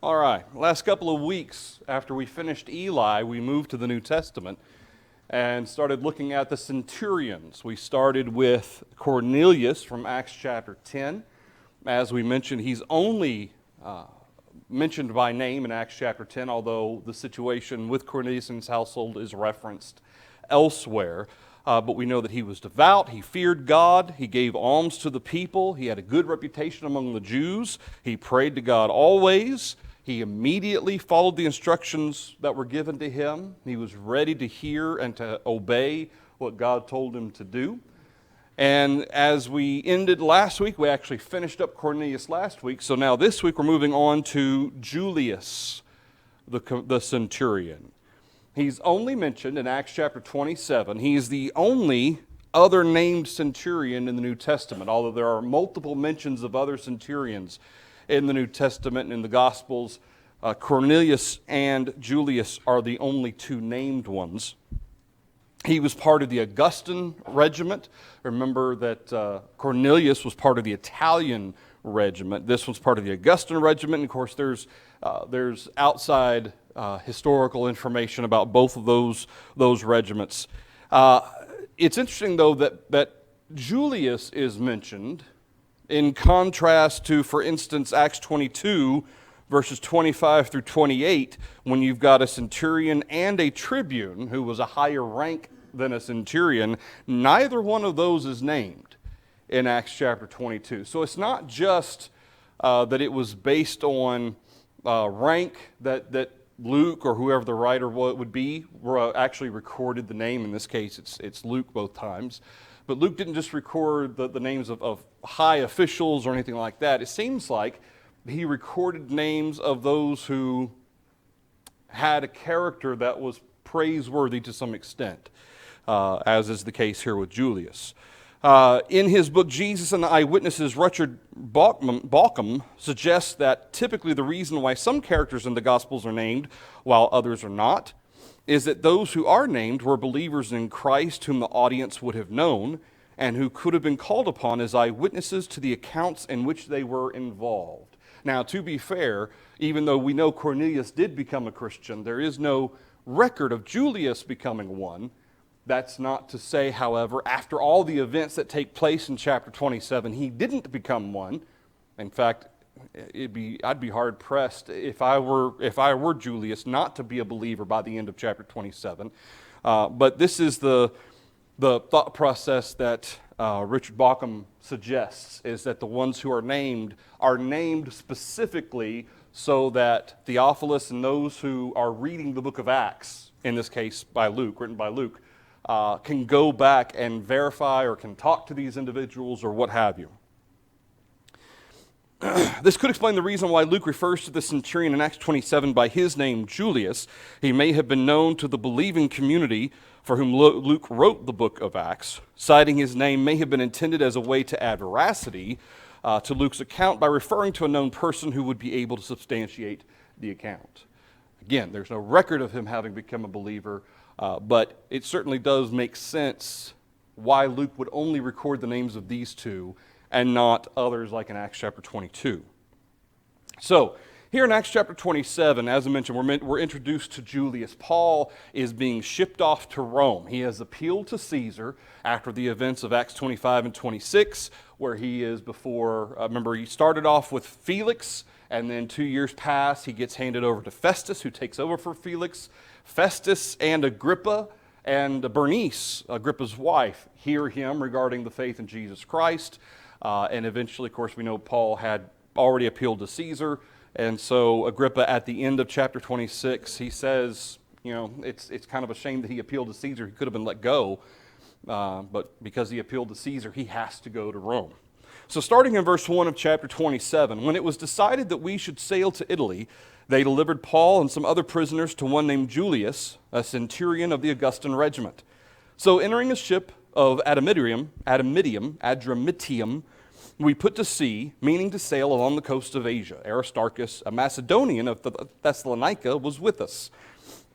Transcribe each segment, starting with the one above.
All right, last couple of weeks after we finished Eli, we moved to the New Testament and started looking at the Centurions. We started with Cornelius from Acts chapter 10. As we mentioned, he's only mentioned by name in Acts chapter 10, although the situation with Cornelius and his household is referenced elsewhere. But we know that he was devout, he feared God, he gave alms to the people, he had a good reputation among the Jews, he prayed to God always. He immediately followed the instructions that were given to him. He was ready to hear and to obey what God told him to do. And as we ended last week, we actually finished up Cornelius last week. So now this week we're moving on to Julius, the centurion. He's only mentioned in Acts chapter 27. He's the only other named centurion in the New Testament, although there are multiple mentions of other centurions in the New Testament and in the Gospels. Cornelius and Julius are the only two named ones. He was part of the Augustan regiment. Remember that Cornelius was part of the Italian regiment. This was part of the Augustan regiment. And of course, there's outside historical information about both of those regiments. It's interesting, though, that Julius is mentioned in contrast to, for instance, Acts 22, verses 25 through 28, when you've got a centurion and a tribune who was a higher rank than a centurion. Neither one of those is named in Acts chapter 22. So it's not just that it was based on rank that Luke or whoever the writer would be actually recorded the name. In this case, it's Luke both times. But Luke didn't just record the names of high officials or anything like that. It seems like he recorded names of those who had a character that was praiseworthy to some extent, as is the case here with Julius. In his book, Jesus and the Eyewitnesses, Richard Bauckham suggests that typically the reason why some characters in the Gospels are named while others are not is that those who are named were believers in Christ whom the audience would have known and who could have been called upon as eyewitnesses to the accounts in which they were involved. Now, to be fair, even though we know Cornelius did become a Christian, there is no record of Julius becoming one. That's not to say, however, after all the events that take place in chapter 27, he didn't become one. In fact, I'd be hard pressed if I were Julius not to be a believer by the end of chapter 27. But this is the thought process that Richard Bauckham suggests, is that the ones who are named specifically so that Theophilus and those who are reading the book of Acts, in this case by Luke, written by Luke, can go back and verify or can talk to these individuals or what have you. This could explain the reason why Luke refers to the centurion in Acts 27 by his name, Julius. He may have been known to the believing community for whom Luke wrote the book of Acts. Citing his name may have been intended as a way to add veracity to Luke's account by referring to a known person who would be able to substantiate the account. Again, there's no record of him having become a believer, but it certainly does make sense why Luke would only record the names of these two and not others like in Acts chapter 22. So, here in Acts chapter 27, as I mentioned, we're introduced to Julius. Paul is being shipped off to Rome. He has appealed to Caesar after the events of Acts 25 and 26, where he is before, remember, he started off with Felix, and then 2 years pass, he gets handed over to Festus, who takes over for Felix. Festus and Agrippa and Bernice, Agrippa's wife, hear him regarding the faith in Jesus Christ. And eventually, of course, we know Paul had already appealed to Caesar. And so Agrippa, at the end of chapter 26, he says, it's kind of a shame that he appealed to Caesar. He could have been let go. But because he appealed to Caesar, he has to go to Rome. So starting in verse 1 of chapter 27, when it was decided that we should sail to Italy, they delivered Paul and some other prisoners to one named Julius, a centurion of the Augustan regiment. So entering a ship of Adramyttium, we put to sea, meaning to sail along the coast of Asia. Aristarchus, a Macedonian of Thessalonica, was with us.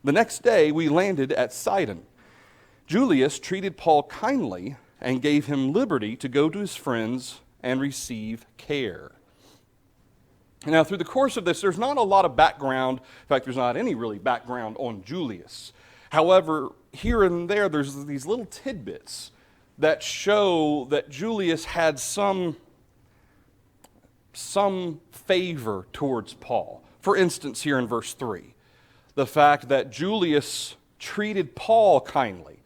The next day we landed at Sidon. Julius treated Paul kindly and gave him liberty to go to his friends and receive care. Now, through the course of this, there's not a lot of background. In fact, there's not any really background on Julius. However, here and there, there's these little tidbits that show that Julius had some favor towards Paul. For instance, here in verse 3, the fact that Julius treated Paul kindly.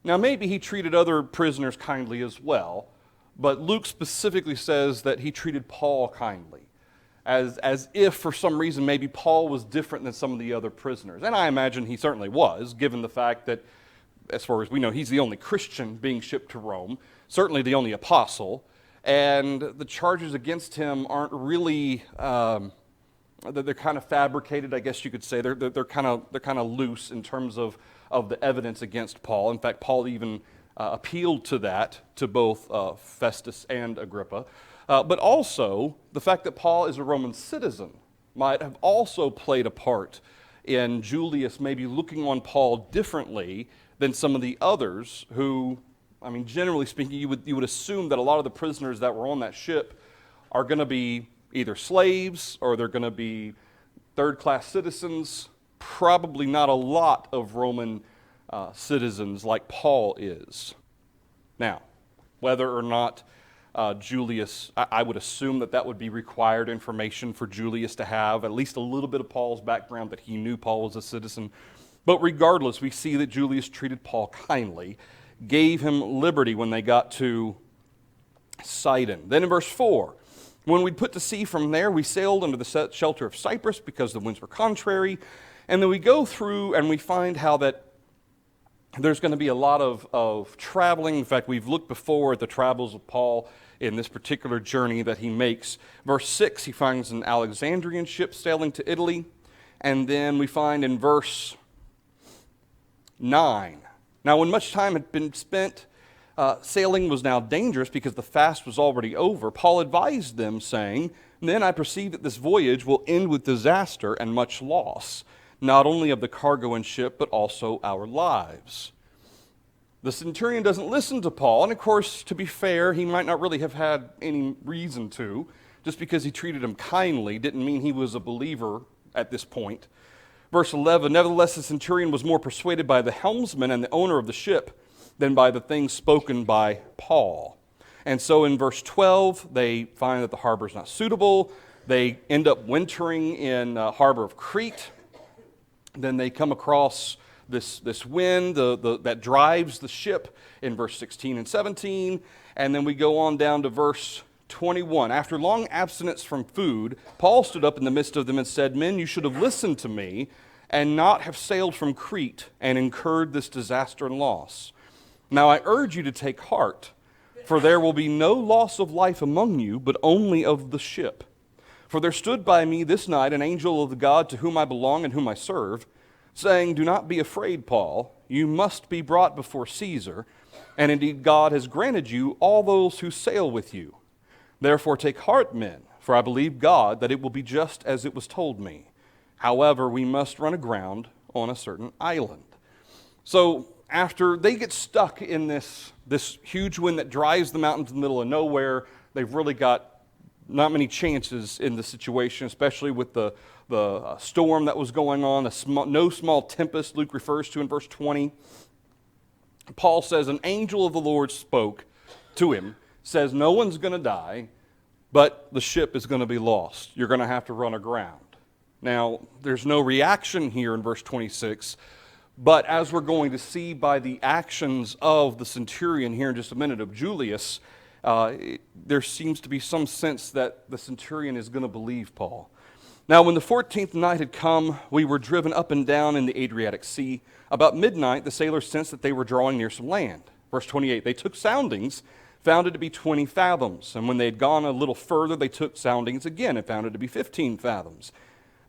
Now, maybe he treated other prisoners kindly as well, but Luke specifically says that he treated Paul kindly, as if for some reason maybe Paul was different than some of the other prisoners. And I imagine he certainly was, given the fact that, as far as we know, he's the only Christian being shipped to Rome, certainly the only apostle, and the charges against him aren't really, they're kind of fabricated, I guess you could say. They're kind of loose in terms of the evidence against Paul. In fact, Paul even appealed to that, to both Festus and Agrippa. But also, the fact that Paul is a Roman citizen might have also played a part in Julius maybe looking on Paul differently than some of the others who, I mean, generally speaking, you would assume that a lot of the prisoners that were on that ship are going to be either slaves or they're going to be third-class citizens, probably not a lot of Roman citizens like Paul is. Now, whether or not Julius, I would assume that would be required information for Julius to have, at least a little bit of Paul's background, that he knew Paul was a citizen. But regardless, we see that Julius treated Paul kindly, gave him liberty when they got to Sidon. Then in verse 4, when we'd put to sea from there, we sailed under the shelter of Cyprus because the winds were contrary. And then we go through and we find how that there's going to be a lot of traveling. In fact, we've looked before at the travels of Paul in this particular journey that he makes. Verse 6, he finds an Alexandrian ship sailing to Italy. And then we find in verse 9, now when much time had been spent, sailing was now dangerous because the fast was already over. Paul advised them, saying, "Then I perceive that this voyage will end with disaster and much loss, not only of the cargo and ship, but also our lives." The centurion doesn't listen to Paul, and of course, to be fair, he might not really have had any reason to. Just because he treated him kindly didn't mean he was a believer at this point. Verse 11, nevertheless, the centurion was more persuaded by the helmsman and the owner of the ship than by the things spoken by Paul. And so in verse 12, they find that the harbor is not suitable. They end up wintering in harbor of Crete. Then they come across this wind that drives the ship in verse 16 and 17. And then we go on down to verse 21. After long abstinence from food, Paul stood up in the midst of them and said, "Men, you should have listened to me and not have sailed from Crete and incurred this disaster and loss. Now I urge you to take heart, for there will be no loss of life among you, but only of the ship. For there stood by me this night an angel of the God to whom I belong and whom I serve, saying, 'Do not be afraid, Paul. You must be brought before Caesar, and indeed God has granted you all those who sail with you. Therefore take heart, men, for I believe God that it will be just as it was told me. However, we must run aground on a certain island.'" So after they get stuck in this huge wind that drives them out into the middle of nowhere, they've really got not many chances in the situation, especially with the storm that was going on, no small tempest Luke refers to in verse 20. Paul says, an angel of the Lord spoke to him, says no one's going to die, but the ship is going to be lost. You're going to have to run aground. Now, there's no reaction here in verse 26, but as we're going to see by the actions of the centurion here in just a minute of Julius, there seems to be some sense that the centurion is going to believe Paul. Now, when the 14th night had come, we were driven up and down in the Adriatic Sea. About midnight, the sailors sensed that they were drawing near some land. Verse 28, they took soundings, found it to be 20 fathoms. And when they had gone a little further, they took soundings again and found it to be 15 fathoms.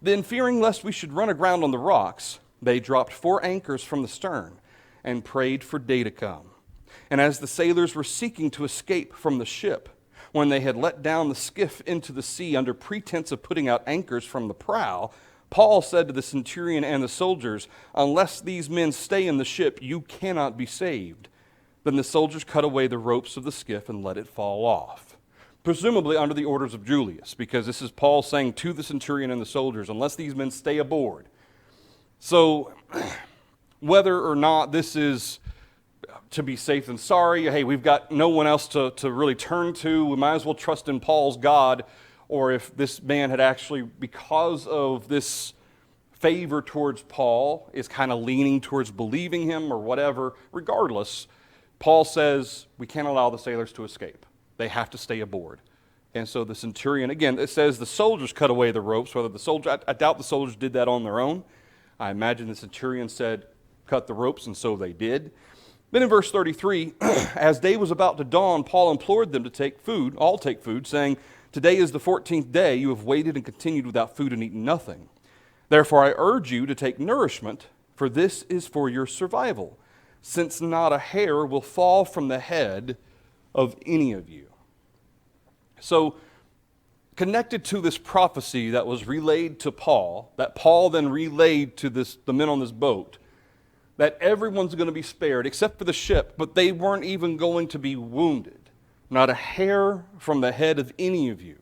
Then, fearing lest we should run aground on the rocks, they dropped 4 anchors from the stern and prayed for day to come. And as the sailors were seeking to escape from the ship, when they had let down the skiff into the sea under pretense of putting out anchors from the prow, Paul said to the centurion and the soldiers, "Unless these men stay in the ship, you cannot be saved." Then the soldiers cut away the ropes of the skiff and let it fall off. presumably under the orders of Julius, because this is Paul saying to the centurion and the soldiers, unless these men stay aboard. So whether or not this is to be safe than sorry, hey, we've got no one else to really turn to, we might as well trust in Paul's God, or if this man had actually, because of this favor towards Paul, is kind of leaning towards believing him or whatever, regardless, Paul says we can't allow the sailors to escape. They have to stay aboard. And so the centurion, again, it says the soldiers cut away the ropes. Whether the soldier, I doubt the soldiers did that on their own. I imagine the centurion said, cut the ropes, and so they did. Then in verse 33, as day was about to dawn, Paul implored them to take food, all take food, saying, today is the 14th day, you have waited and continued without food and eaten nothing. Therefore I urge you to take nourishment, for this is for your survival, since not a hair will fall from the head of any of you. So, connected to this prophecy that was relayed to Paul, that Paul then relayed to the men on this boat, that everyone's going to be spared except for the ship, but they weren't even going to be wounded. Not a hair from the head of any of you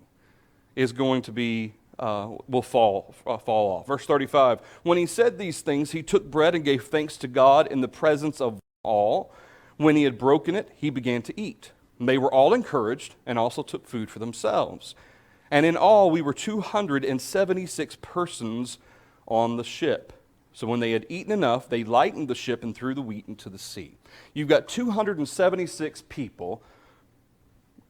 is going to be will fall off. Verse 35, when he said these things, he took bread and gave thanks to God in the presence of all. When he had broken it, he began to eat. And they were all encouraged and also took food for themselves. And in all, we were 276 persons on the ship. So when they had eaten enough, they lightened the ship and threw the wheat into the sea. You've got 276 people.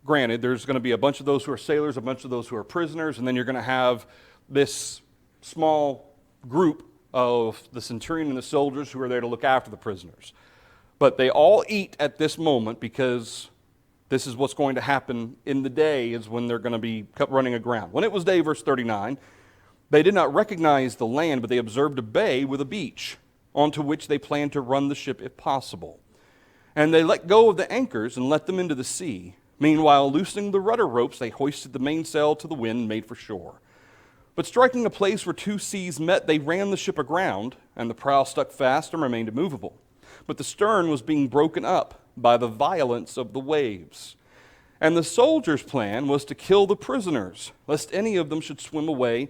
Granted, there's going to be a bunch of those who are sailors, a bunch of those who are prisoners, and then you're going to have this small group of the centurion and the soldiers who are there to look after the prisoners. But they all eat at this moment because this is what's going to happen in the day, is when they're going to be running aground. When it was day, verse 39, they did not recognize the land, but they observed a bay with a beach, onto which they planned to run the ship if possible. And they let go of the anchors and let them into the sea. Meanwhile, loosening the rudder ropes, they hoisted the mainsail to the wind and made for shore. But striking a place where two seas met, they ran the ship aground, and the prow stuck fast and remained immovable. But the stern was being broken up by the violence of the waves. And the soldiers' plan was to kill the prisoners, lest any of them should swim away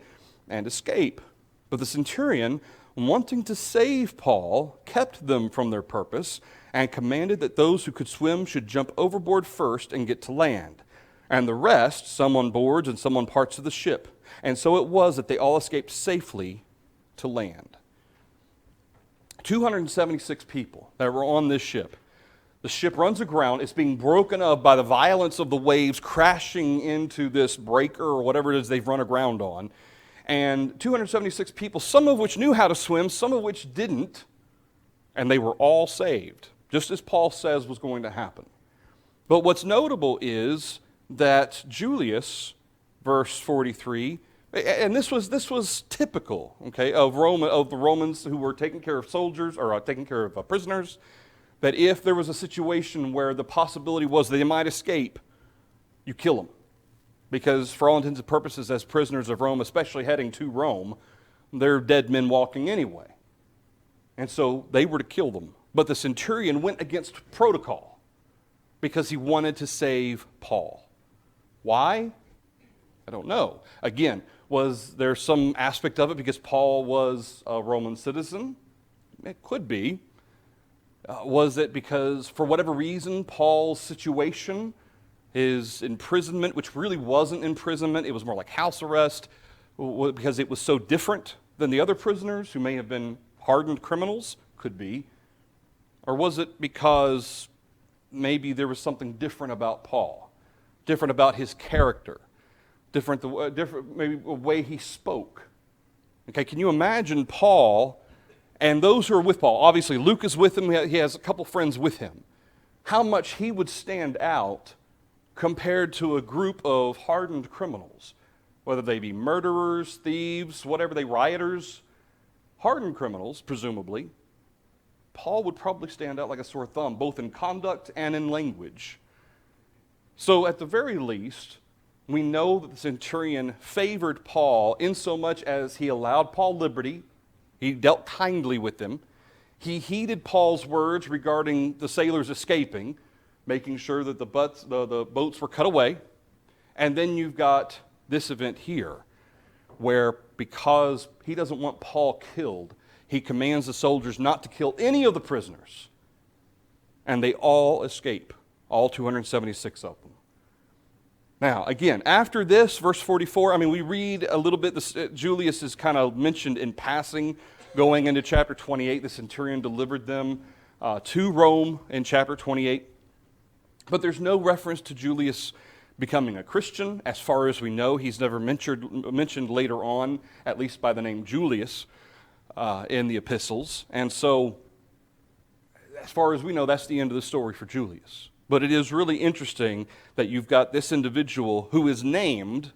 and escape. But the centurion, wanting to save Paul, kept them from their purpose, and commanded that those who could swim should jump overboard first and get to land, and the rest, some on boards and some on parts of the ship. And so it was that they all escaped safely to land. 276 people that were on this ship. The ship runs aground. It's being broken up by the violence of the waves crashing into this breaker or whatever it is they've run aground on. And 276 people, some of which knew how to swim, some of which didn't, and they were all saved, just as Paul says was going to happen. But what's notable is that Julius, verse 43, and this was typical, okay, of the Romans who were taking care of soldiers or taking care of prisoners, that if there was a situation where the possibility was they might escape, you kill them. Because for all intents and purposes, as prisoners of Rome, especially heading to Rome, they're dead men walking anyway. And so they were to kill them. But the centurion went against protocol because he wanted to save Paul. Why? I don't know. Again, was there some aspect of it because Paul was a Roman citizen? It could be. Was it because, for whatever reason, Paul's situation, his imprisonment, which really wasn't imprisonment, it was more like house arrest, because it was so different than the other prisoners who may have been hardened criminals? Could be. Or was it because maybe there was something different about Paul, different about his character, different maybe the way he spoke? Okay, can you imagine Paul and those who are with Paul? Obviously, Luke is with him. He has a couple friends with him. How much he would stand out compared to a group of hardened criminals, whether they be murderers, thieves, whatever they, rioters, hardened criminals, presumably. Paul would probably stand out like a sore thumb, both in conduct and in language. So at the very least, we know that the centurion favored Paul in so much as he allowed Paul liberty. He dealt kindly with them. He heeded Paul's words regarding the sailors escaping, making sure that the boats were cut away. And then you've got this event here, where because he doesn't want Paul killed, he commands the soldiers not to kill any of the prisoners. And they all escape, all 276 of them. Now, again, after this, verse 44, we read a little bit, Julius is kind of mentioned in passing going into chapter 28. The centurion delivered them to Rome in chapter 28. But there's no reference to Julius becoming a Christian. As far as we know, he's never mentioned later on, at least by the name Julius, in the epistles. And so, as far as we know, that's the end of the story for Julius. But it is really interesting that you've got this individual who is named,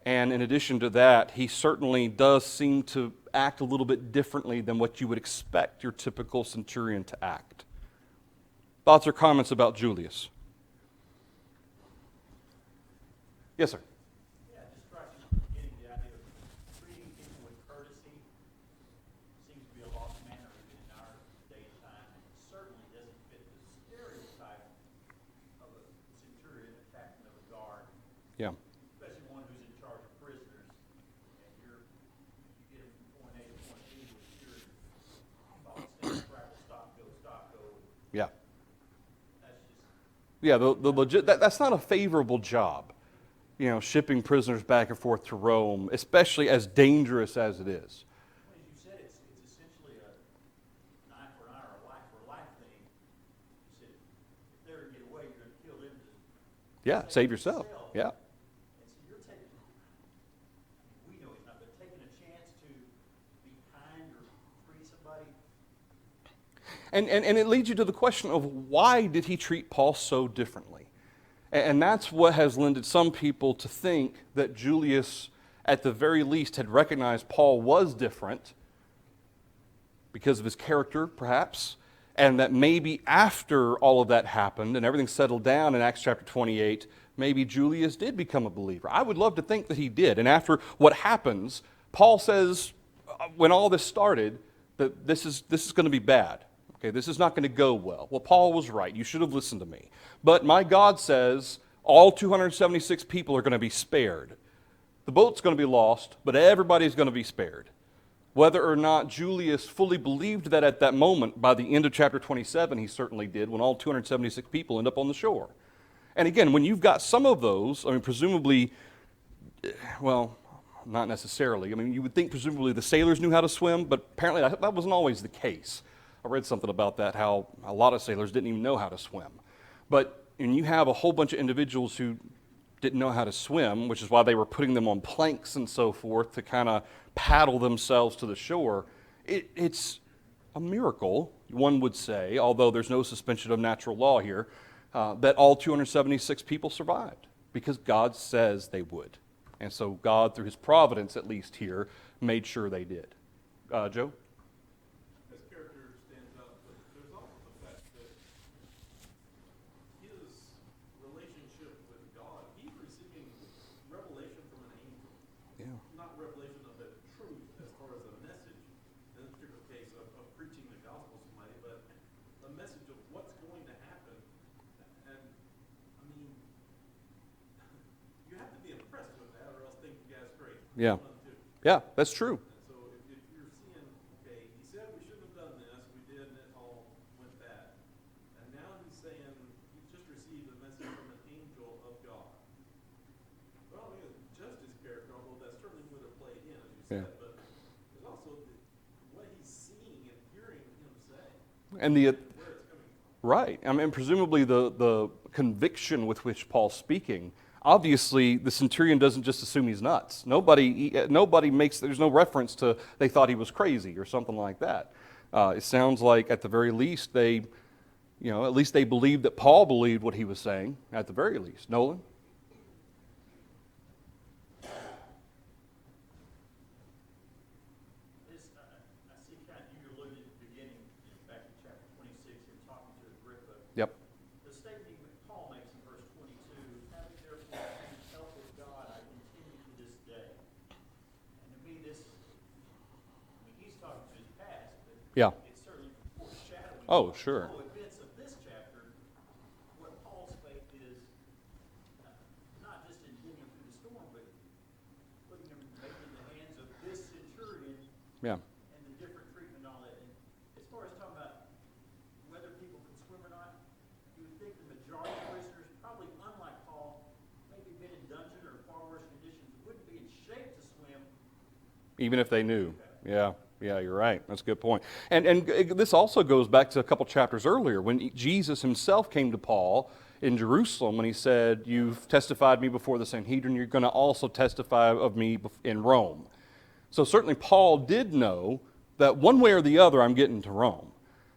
and in addition to that, he certainly does seem to act a little bit differently than what you would expect your typical centurion to act. Thoughts or comments about Julius? Yes, sir. Yeah, just striking at the beginning, the idea of treating people with courtesy seems to be a lost manner even in our day and time, and certainly doesn't fit the stereotype of a centurion, a captain of a guard, Yeah. especially one who's in charge of prisoners, and you get them from point A to point B with your thoughts, stand, travel, stop, go. Yeah. That's just... Yeah, that's not a favorable job, shipping prisoners back and forth to Rome, especially as dangerous as it is. Well, as you said, it's essentially a an eye for an eye or a life for a life thing. You said, if they're to get away, you're going to kill them to Yeah, save yourself. Yeah. And so you're taking, we know it's not, but taking a chance to be kind or free somebody. And it leads you to the question of why did he treat Paul so differently? And that's what has lended some people to think that Julius, at the very least, had recognized Paul was different because of his character, perhaps, and that maybe after all of that happened and everything settled down in Acts chapter 28, maybe Julius did become a believer. I would love to think that he did. And after what happens, Paul says, when all this started, that this is going to be bad. Okay, this is not going to go well. Well, Paul was right. You should have listened to me. But my God says all 276 people are going to be spared. The boat's going to be lost, but everybody's going to be spared. Whether or not Julius fully believed that at that moment, by the end of chapter 27, he certainly did, when all 276 people end up on the shore. And again, when you've got some of those, presumably, well, not necessarily. You would think presumably the sailors knew how to swim, but apparently that wasn't always the case. I read something about that, how a lot of sailors didn't even know how to swim. But when you have a whole bunch of individuals who didn't know how to swim, which is why they were putting them on planks and so forth to kind of paddle themselves to the shore, it's a miracle, one would say, although there's no suspension of natural law here, that all 276 people survived, because God says they would. And so God, through his providence at least here, made sure they did. Joe? His character stands out, but there's also the fact that his relationship with God, he's receiving revelation from an angel. Yeah. Not revelation of the truth as far as a message, in this particular case of preaching the gospel to somebody, but a message of what's going to happen. And, you have to be impressed with that or else think you guys crazy. Yeah. Yeah, that's true. So if you're seeing, okay, he said we shouldn't have done this, we did, and it all went bad. And now he's saying he's just received a message from an angel of God. Well, just his character, although that certainly would have played in, as you said, but there's also what he's seeing and hearing him say. And where it's coming from. right. Presumably the conviction with which Paul's speaking, obviously the centurion doesn't just assume he's nuts. Nobody makes, there's no reference to they thought he was crazy or something like that. It sounds like at the very least at least they believed that Paul believed what he was saying, at the very least. Nolan? I see kind of, you alluded at the beginning, back in chapter 26, you're talking to Agrippa. Yep. The statement Paul makes in verse 22, having therefore obtained help with God, I continue to this day. And to me, he's talking to his past, but Yeah. it's certainly foreshadowing. Oh, sure. The events of this chapter, what Paul's faith is, not just in Yeah. and the different treatment and all that. And as far as talking about whether people can swim or not, you would think the majority of prisoners, probably unlike Paul, maybe been in dungeon or far worse conditions, wouldn't be in shape to swim. Even if they knew. Yeah. Yeah, you're right. That's a good point. And this also goes back to a couple chapters earlier when Jesus himself came to Paul in Jerusalem when he said, you've testified me before the Sanhedrin, you're going to also testify of me in Rome. So certainly Paul did know that one way or the other I'm getting to Rome.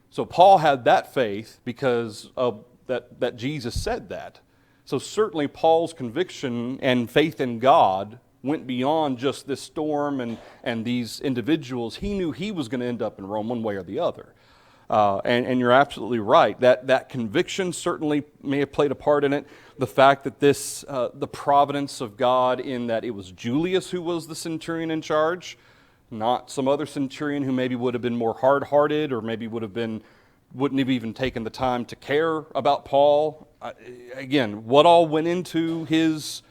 So Paul had that faith because of that Jesus said that. So certainly Paul's conviction and faith in God went beyond just this storm and these individuals. He knew he was going to end up in Rome one way or the other. And you're absolutely right. That conviction certainly may have played a part in it. The fact that the providence of God in that it was Julius who was the centurion in charge, not some other centurion who maybe would have been more hard-hearted or maybe wouldn't have even taken the time to care about Paul. Again, what all went into his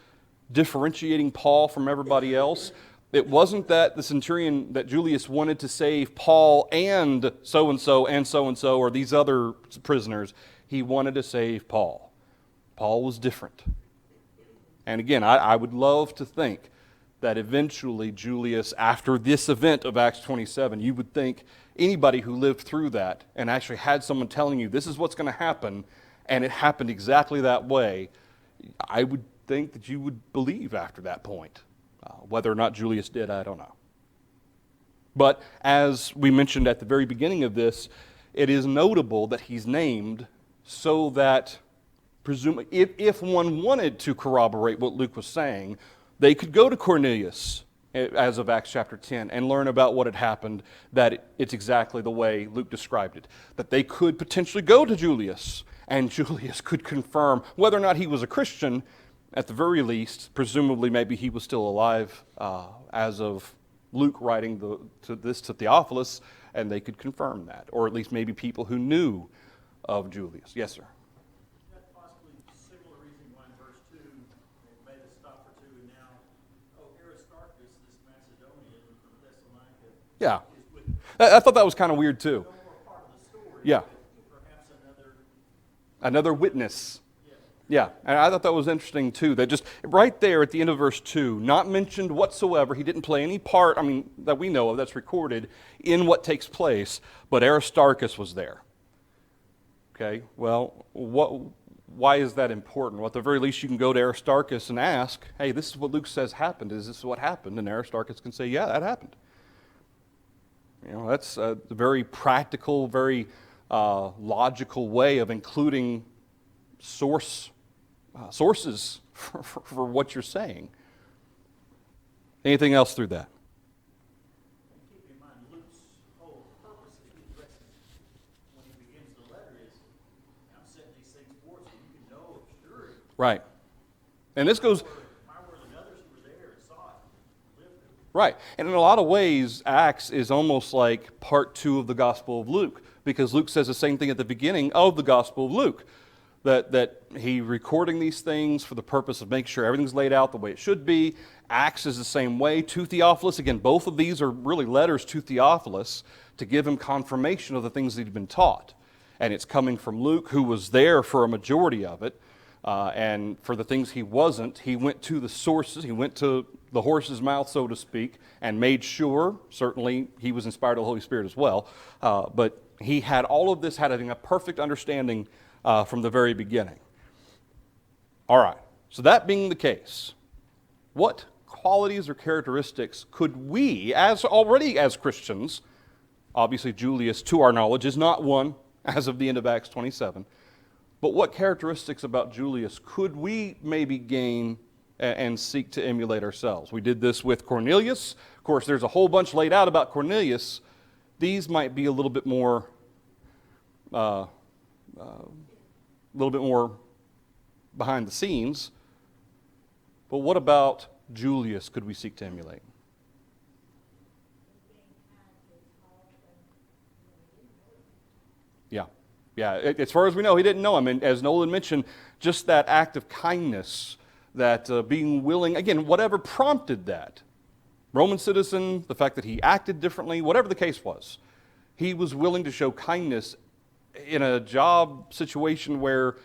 differentiating Paul from everybody else? It wasn't that the centurion, that Julius wanted to save Paul and so-and-so and so-and-so or these other prisoners. He wanted to save Paul. Paul was different. And again, I would love to think that eventually Julius, after this event of Acts 27, you would think anybody who lived through that and actually had someone telling you this is what's going to happen, and it happened exactly that way, I would think that you would believe after that point. Whether or not Julius did, I don't know. But as we mentioned at the very beginning of this, it is notable that he's named so that, presumably, if one wanted to corroborate what Luke was saying, they could go to Cornelius, as of Acts chapter 10, and learn about what had happened, that it's exactly the way Luke described it. That they could potentially go to Julius, and Julius could confirm whether or not he was a Christian. At the very least, presumably maybe he was still alive as of Luke writing this to Theophilus, and they could confirm that. Or at least maybe people who knew of Julius. Yes, sir? That's possibly a similar reason why in verse 2 they made a stop for 2, and now, Aristarchus, this Macedonian from Thessalonica, Yeah. is with I thought that was kind of weird too. no more part of the story, Yeah. but perhaps Another witness. Yeah, and I thought that was interesting too, that just right there at the end of verse 2, not mentioned whatsoever, he didn't play any part, that we know of, that's recorded, in what takes place, but Aristarchus was there. Okay, well, why is that important? Well, at the very least, you can go to Aristarchus and ask, hey, this is what Luke says happened, is this what happened? And Aristarchus can say, yeah, that happened. That's a very practical, very logical way of including sources for what you're saying. Anything else through that? And keep in mind, Luke's whole purpose that he addresses when he begins the letter is, I'm setting these things forth so you can know of surety. Right. And this goes... My word and others who were there and saw it, lived it. Right. And in a lot of ways, Acts is almost like part 2 of the Gospel of Luke, because Luke says the same thing at the beginning of the Gospel of Luke. That he recording these things for the purpose of making sure everything's laid out the way it should be. Acts is the same way to Theophilus. Again, both of these are really letters to Theophilus to give him confirmation of the things that he'd been taught. And it's coming from Luke, who was there for a majority of it. And for the things he wasn't, he went to the sources. He went to the horse's mouth, so to speak, and made sure, certainly he was inspired of the Holy Spirit as well, but he had all of this, having a perfect understanding from the very beginning. All right, so that being the case, what qualities or characteristics could we, as Christians, obviously Julius, to our knowledge, is not one as of the end of Acts 27, but what characteristics about Julius could we maybe gain and seek to emulate ourselves? We did this with Cornelius. Of course, there's a whole bunch laid out about Cornelius. These might be a little bit more behind the scenes. But what about Julius could we seek to emulate? Yeah. As far as we know, he didn't know him. And as Nolan mentioned, just that act of kindness, that being willing, again, whatever prompted that, Roman citizen, the fact that he acted differently, whatever the case was, he was willing to show kindness in a job situation where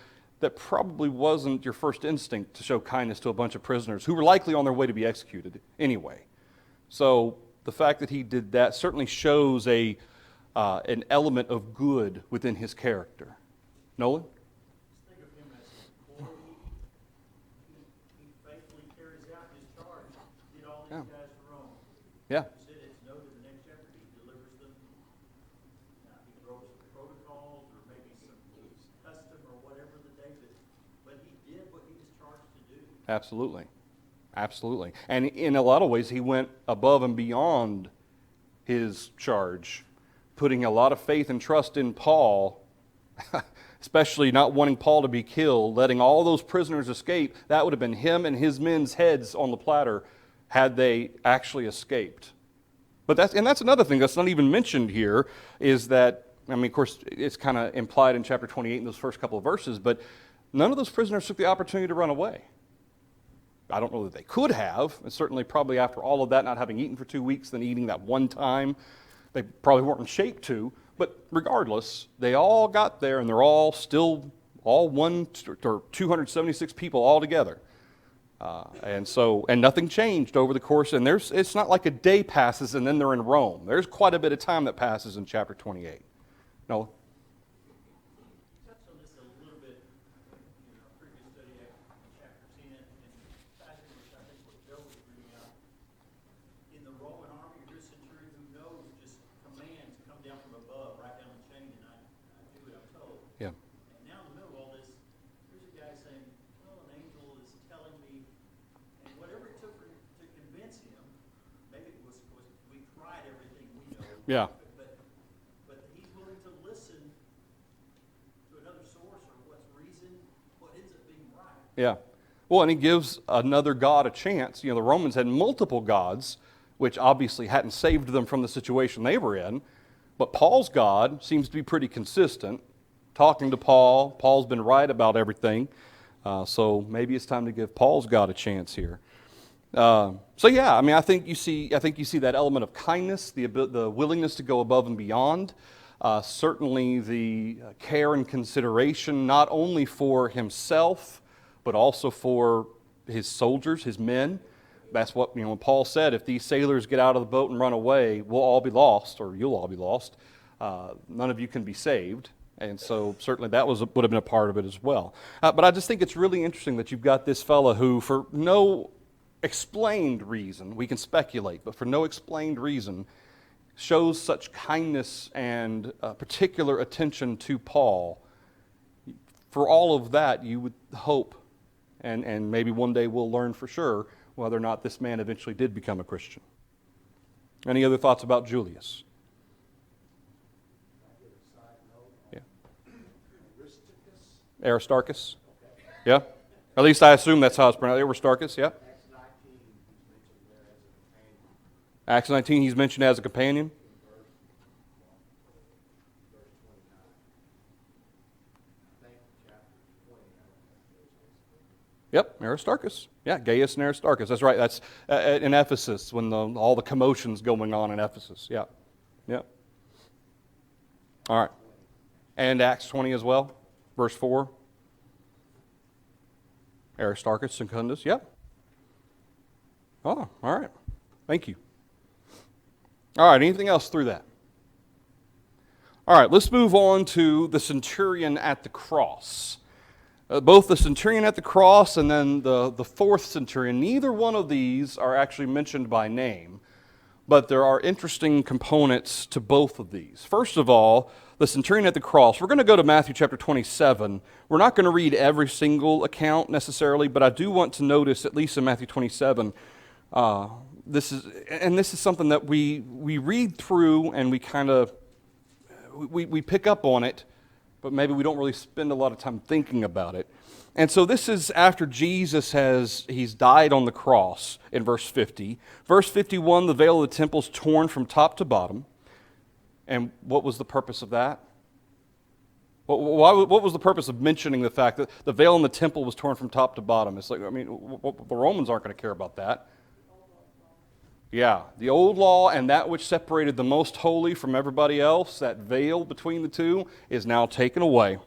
that probably wasn't your first instinct to show kindness to a bunch of prisoners who were likely on their way to be executed anyway. So the fact that he did that certainly shows an element of good within his character. Nolan? Just think of him as an employee. He faithfully carries out his charge. Did all these guys for Rome. Yeah. You said it's noted in the next chapter. He delivers them. Now, he broke some protocols or maybe some custom or whatever the day, but he did what he was charged to do. Absolutely. Absolutely. And in a lot of ways, he went above and beyond his charge, putting a lot of faith and trust in Paul, especially not wanting Paul to be killed, letting all those prisoners escape. That would have been him and his men's heads on the platter had they actually escaped. But that's another thing that's not even mentioned here is that, I mean, of course, it's kind of implied in chapter 28 in those first couple of verses, but none of those prisoners took the opportunity to run away. I don't know that they could have, and certainly probably after all of that, not having eaten for 2 weeks, then eating that one time, they probably weren't in shape to. But regardless, they all got there, and they're all still, all 276 people all together. And nothing changed over the course, and it's not like a day passes and then they're in Rome. There's quite a bit of time that passes in chapter 28. No? Touched on this a little bit in our previous study in chapter 10, and passage which I think what Joe was reading out. In the Roman army, your centurion who knows just commands come down from above, right down the chain, and I do what I'm told. Yeah. And now in the middle of all this, here's a guy saying, well, an angel is telling me, and whatever it took to convince him, maybe it was we tried everything we know. Yeah. But he's willing to listen to another source or what's reason, what ends up being right. Yeah. Well, and he gives another god a chance. You know, the Romans had multiple gods, which obviously hadn't saved them from the situation they were in. But Paul's God seems to be pretty consistent. Talking to Paul, Paul's been right about everything. So maybe it's time to give Paul's God a chance here. So yeah, I mean, I think you see that element of kindness, the willingness to go above and beyond. Certainly the care and consideration not only for himself, but also for his soldiers, his men. That's what, when Paul said, if these sailors get out of the boat and run away, we'll all be lost, or you'll all be lost. None of you can be saved. And so certainly that would have been a part of it as well. But I just think it's really interesting that you've got this fellow who, for no explained reason, we can speculate, but for no explained reason, shows such kindness and particular attention to Paul. For all of that, you would hope, and maybe one day we'll learn for sure, whether or not this man eventually did become a Christian. Any other thoughts about Julius? Yeah. Aristarchus? Yeah? At least I assume that's how it's pronounced. Aristarchus, yeah? Acts 19, he's mentioned as a companion. Yep, Aristarchus. Yeah, Gaius and Aristarchus. That's right. That's in Ephesus when all the commotion's going on in Ephesus. Yeah. Yeah. All right. And Acts 20 as well, verse 4. Aristarchus, Secundus. Yep. Oh, all right. Thank you. All right, anything else through that? All right, let's move on to the centurion at the cross. Both the centurion at the cross and then the fourth centurion, neither one of these are actually mentioned by name, but there are interesting components to both of these. First of all, the centurion at the cross. We're going to go to Matthew chapter 27. We're not going to read every single account necessarily, but I do want to notice, at least in Matthew 27, this is something that we read through and we kind of we pick up on it, but maybe we don't really spend a lot of time thinking about it. And so this is after Jesus he's died on the cross in verse 50. Verse 51, the veil of the temple is torn from top to bottom. And what was the purpose of that? What was the purpose of mentioning the fact that the veil in the temple was torn from top to bottom? It's like, I mean, the Romans aren't going to care about that. Yeah, the old law and that which separated the most holy from everybody else, that veil between the two, is now taken away.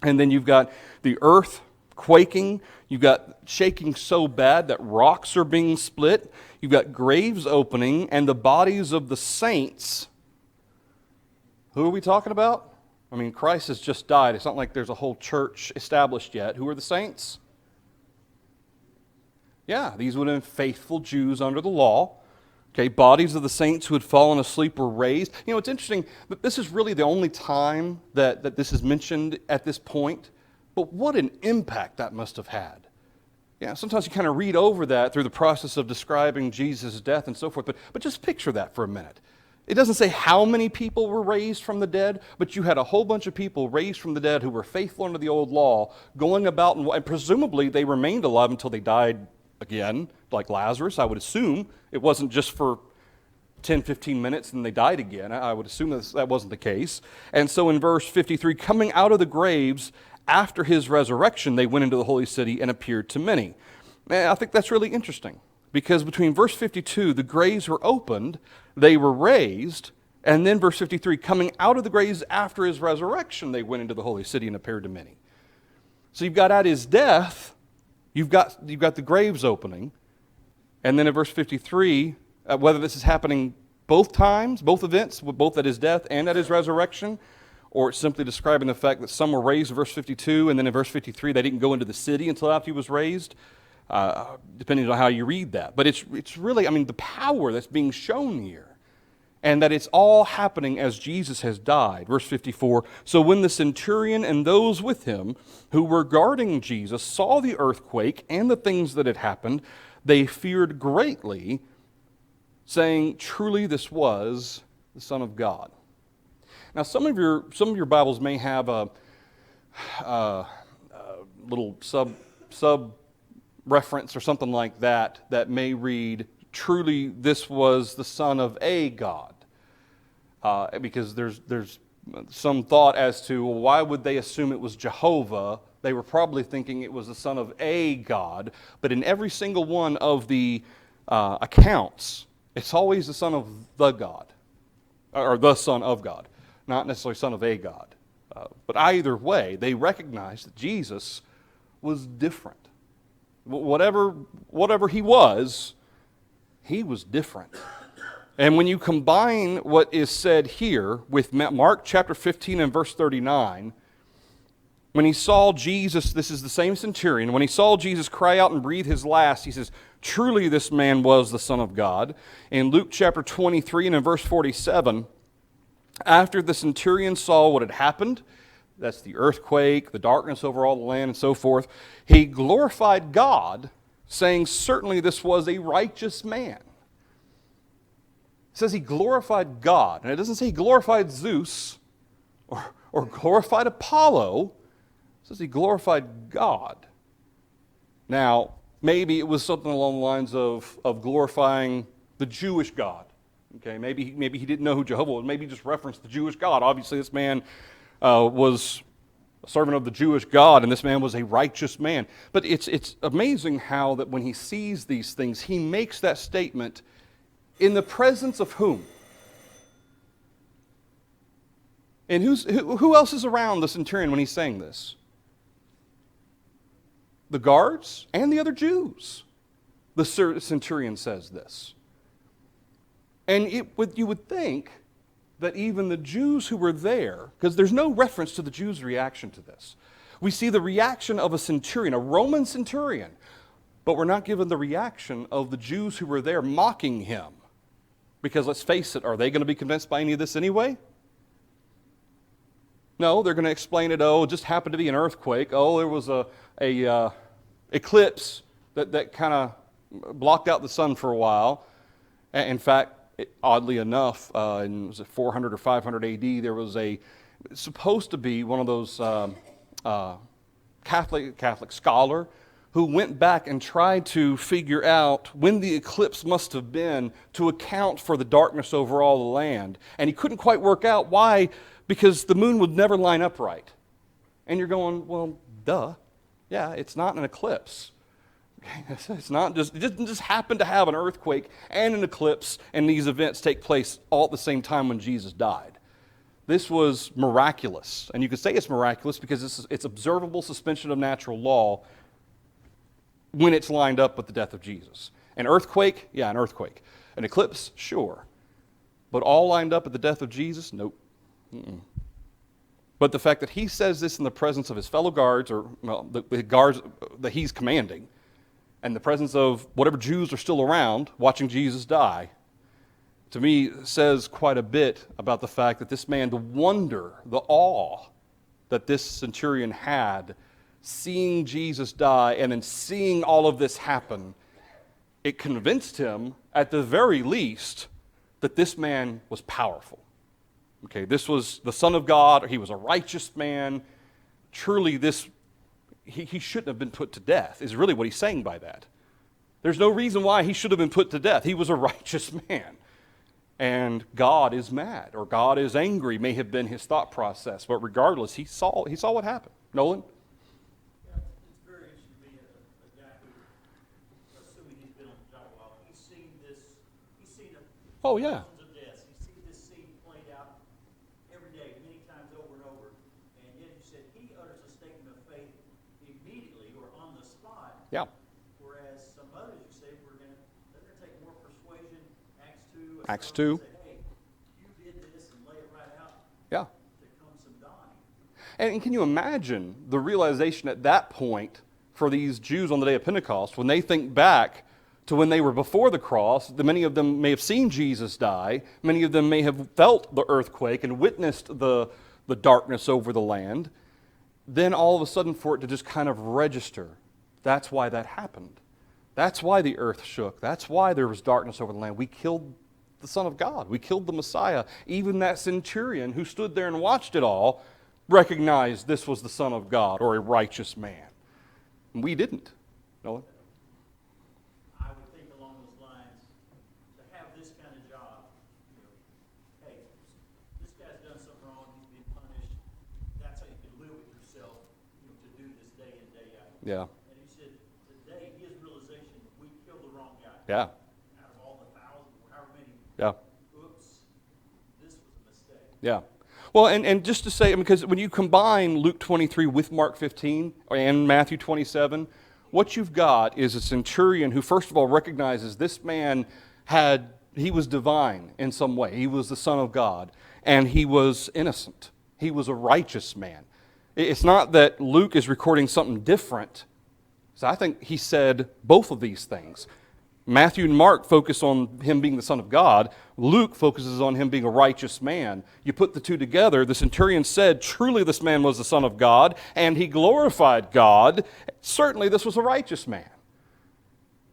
And then you've got the earth quaking. You've got shaking so bad that rocks are being split. You've got graves opening and the bodies of the saints. Who are we talking about? I mean, Christ has just died. It's not like there's a whole church established yet. Who are the saints? Yeah, these would have been faithful Jews under the law. Okay, bodies of the saints who had fallen asleep were raised. You know, it's interesting, but this is really the only time that this is mentioned at this point. But what an impact that must have had. Yeah, sometimes you kind of read over that through the process of describing Jesus' death and so forth, but just picture that for a minute. It doesn't say how many people were raised from the dead, but you had a whole bunch of people raised from the dead who were faithful under the old law, going about, and presumably they remained alive until they died again, like Lazarus. I would assume it wasn't just for 10, 15 minutes and they died again. I would assume that wasn't the case. And so in verse 53, coming out of the graves after his resurrection, they went into the holy city and appeared to many. And I think that's really interesting because between verse 52, the graves were opened, they were raised, and then verse 53, coming out of the graves after his resurrection, they went into the holy city and appeared to many. So you've got at his death, you've got the graves opening, and then in verse 53, whether this is happening both times, both events, both at his death and at his resurrection, or it's simply describing the fact that some were raised in verse 52, and then in verse 53 they didn't go into the city until after he was raised, depending on how you read that. But it's really, I mean, the power that's being shown here, and that it's all happening as Jesus has died. Verse 54, so when the centurion and those with him who were guarding Jesus saw the earthquake and the things that had happened, they feared greatly, saying, truly this was the Son of God. Now some of your Bibles may have a little sub reference or something like that may read, truly this was the Son of a God. Because there's some thought as to, well, why would they assume it was Jehovah? They were probably thinking it was the Son of a God. But in every single one of the accounts, it's always the Son of the God, or the Son of God, not necessarily Son of a God. But either way, they recognized that Jesus was different. Whatever he was different. And when you combine what is said here with Mark chapter 15 and verse 39, when he saw Jesus, this is the same centurion, when he saw Jesus cry out and breathe his last, he says, truly this man was the Son of God. In Luke chapter 23 and in verse 47, after the centurion saw what had happened, that's the earthquake, the darkness over all the land and so forth, he glorified God, saying, certainly this was a righteous man. It says he glorified God. And it doesn't say he glorified Zeus or glorified Apollo. It says he glorified God. Now, maybe it was something along the lines of glorifying the Jewish God. Okay, maybe he didn't know who Jehovah was. Maybe he just referenced the Jewish God. Obviously, this man was a servant of the Jewish God, and this man was a righteous man. But it's amazing how that when he sees these things, he makes that statement in the presence of whom? And who else is around the centurion when he's saying this? The guards and the other Jews. The centurion says this. And you would think that even the Jews who were there, because there's no reference to the Jews' reaction to this. We see the reaction of a centurion, a Roman centurion, but we're not given the reaction of the Jews who were there mocking him. Because let's face it, are they going to be convinced by any of this anyway? No, they're going to explain it, it just happened to be an earthquake. There was a eclipse that kind of blocked out the sun for a while. In fact, oddly enough, in was it 400 or 500 AD, there was supposed to be one of those Catholic scholar who went back and tried to figure out when the eclipse must have been to account for the darkness over all the land. And he couldn't quite work out why, because the moon would never line up right. And you're going, well, duh. Yeah, it's not an eclipse. It's not just, it didn't just happen to have an earthquake and an eclipse and these events take place all at the same time when Jesus died. This was miraculous. And you could say it's miraculous because it's observable suspension of natural law when it's lined up with the death of Jesus. An earthquake? Yeah, an earthquake. An eclipse? Sure. But all lined up at the death of Jesus? Nope. Mm-mm. But the fact that he says this in the presence of his fellow guards, or the guards that he's commanding, and the presence of whatever Jews are still around watching Jesus die, to me says quite a bit about the fact that this man, the wonder, the awe that this centurion had, seeing Jesus die and then seeing all of this happen, it convinced him, at the very least, that this man was powerful. Okay, this was the Son of God, or he was a righteous man. Truly, he shouldn't have been put to death, is really what he's saying by that. There's no reason why he should have been put to death. He was a righteous man. And God is mad, or God is angry, may have been his thought process. But regardless, he saw what happened. Nolan? Yeah, it's very interesting to me, a guy who, assuming he's been on the job a while, he's seen Oh, yeah. thousands of deaths. He's seen this scene played out every day, many times over and over. And yet you said he utters a statement of faith immediately or on the spot. Yeah. Whereas some others, you say, they're going to take more persuasion, Acts 2. Acts 2. Say, hey, you did this and lay it right out. Yeah. There comes some dying. And can you imagine the realization at that point for these Jews on the day of Pentecost, when they think back to when they were before the cross, that many of them may have seen Jesus die, many of them may have felt the earthquake and witnessed the darkness over the land, then all of a sudden for it to just kind of register, that's why that happened. That's why the earth shook. That's why there was darkness over the land. We killed the Son of God. We killed the Messiah. Even that centurion who stood there and watched it all recognized this was the Son of God, or a righteous man. And we didn't. No? I would think along those lines, to have this kind of job, hey, this guy's done something wrong, he's being punished. That's how you can live with yourself, to do this day in, day out. Yeah. And he said, today, his realization, we killed the wrong guy. Yeah. Out of all the thousands, however many, Yeah. oops, this was a mistake. Yeah. Well, and just to say, because when you combine Luke 23 with Mark 15 and Matthew 27, what you've got is a centurion who, first of all, recognizes this man he was divine in some way. He was the Son of God, and he was innocent. He was a righteous man. It's not that Luke is recording something different. So I think he said both of these things. Matthew and Mark focus on him being the Son of God. Luke focuses on him being a righteous man. You put the two together, the centurion said, truly this man was the Son of God, and he glorified God. Certainly this was a righteous man.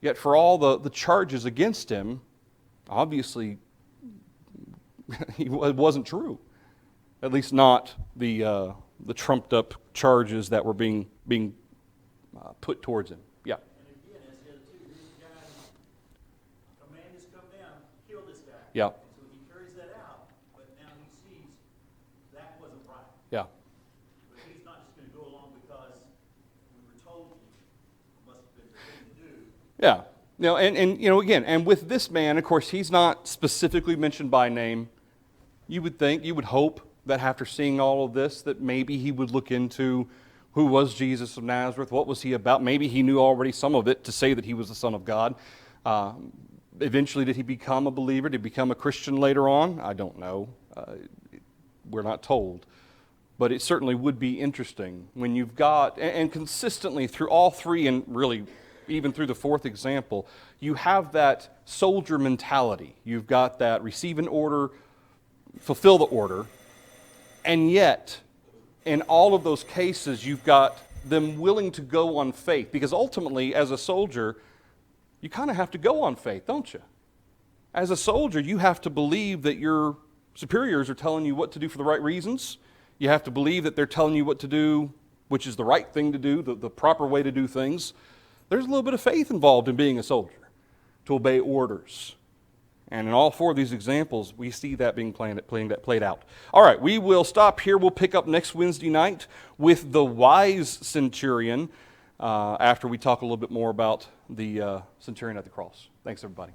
Yet for all the charges against him, obviously it wasn't true. At least not the trumped up charges that were being put towards him. Yeah. And again, as the other two, these guys, command has come down, kill this guy. Yeah. And so he carries that out, but now he sees that wasn't right. Yeah. But he's not just going to go along because we were told it must have been the thing to do. Yeah. Again, and with this man, of course, he's not specifically mentioned by name. You would hope that after seeing all of this, that maybe he would look into who was Jesus of Nazareth, what was he about. Maybe he knew already some of it to say that he was the Son of God. Eventually, did he become a believer? Did he become a Christian later on? I don't know. We're not told. But it certainly would be interesting when you've got, and consistently through all three, and really even through the fourth example, you have that soldier mentality. You've got that receive an order, fulfill the order, and yet in all of those cases, you've got them willing to go on faith. Because ultimately, as a soldier, you kind of have to go on faith, don't you? As a soldier, you have to believe that your superiors are telling you what to do for the right reasons. You have to believe that they're telling you what to do, which is the right thing to do, the proper way to do things. There's a little bit of faith involved in being a soldier, to obey orders. And in all four of these examples, we see that being played out. All right, we will stop here. We'll pick up next Wednesday night with the wise centurion. after we talk a little bit more about the centurion at the cross. Thanks, everybody.